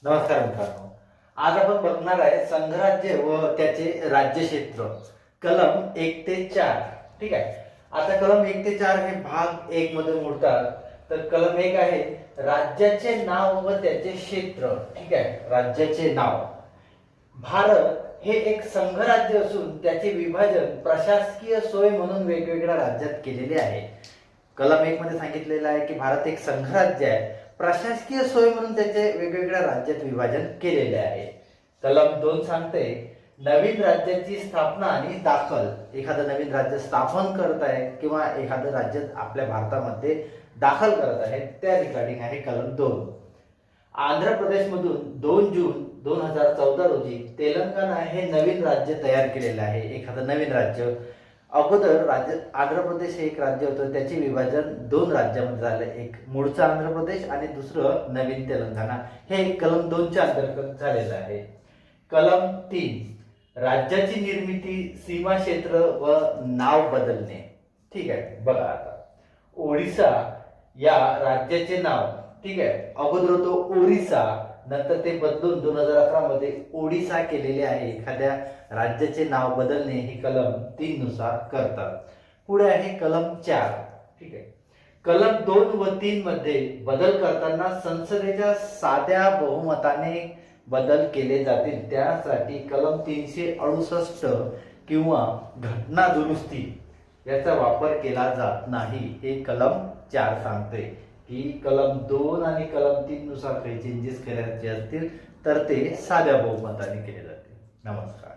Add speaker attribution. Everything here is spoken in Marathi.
Speaker 1: नमस्कार मित्रांनो, आज आपण बघणार आहे संघराज्य व त्याचे राज्यक्षेत्र कलम 1 ते 4. ठीक आहे. आता कलम 1 ते 4 हे भाग 1 मध्ये मोडतात. तर कलम 1 आहे राज्याचे नाव व त्याचे क्षेत्र. ठीक आहे. राज्याचे नाव. भारत हे एक संघराज्य असून त्याचे विभाजन प्रशासकीय सोय म्हणून वेगवेगळ्या राज्यात केलेले आहे. कलम 1 मध्ये सांगितलेलं आहे की भारत एक संघराज्य आहे, प्रशासकीय सोय म्हणून त्याचे वेगवेगळ्या राज्यात विभाजन केलेले आहे. कलम 2 सांगते नवीन राज्याची स्थापना आणि दाखल. एखादं नवीन राज्य स्थापन करत आहे किंवा एखादं राज्य आपल्या भारतामध्ये दाखल करत आहे त्या रिगार्डिंग आहे कलम 2. आंध्र प्रदेशमधून 2 जून 2014 रोजी तेलंगणा हे नवीन राज्य तयार केलेलं आहे. एखादं नवीन राज्य. अगोदर राज्य आंध्र प्रदेश हे एक राज्य होतं, त्याचे विभाजन 2 राज्यामध्ये झालं. एक मूळचं आंध्र प्रदेश आणि दुसरं नवीन तेलंगणा. हे कलम 2च्या अंतर्गत झालेलं आहे. कलम 3 राज्याची निर्मिती, सीमा क्षेत्र व नाव बदलणे. ठीक आहे. बघा आता ओडिसा या राज्याचे नाव, ठीक आहे, अगोदर होतो ओरिसा, नंतर ते बदलून 2011 मध्ये ओडिसा केलेले आहे. एखाद्या राज्याचे नाव बदलणे हे कलम 3 नुसार करतात. पुढे आहे कलम 4. ठीक आहे. कलम 2 व 3 मध्ये बदल करताना संसदेच्या साध्या बहुमताने बदल केले जातील. त्यासाठी कलम 368 किंवा घटना दुरुस्ती याचा वापर केला जात नाही. हे कलम 4 सांगते की कलम 2 आणि कलम 3 नुसार काही चेंजेस करायचे असतील तर ते साध्या बहुमताने केले जातील. नमस्कार.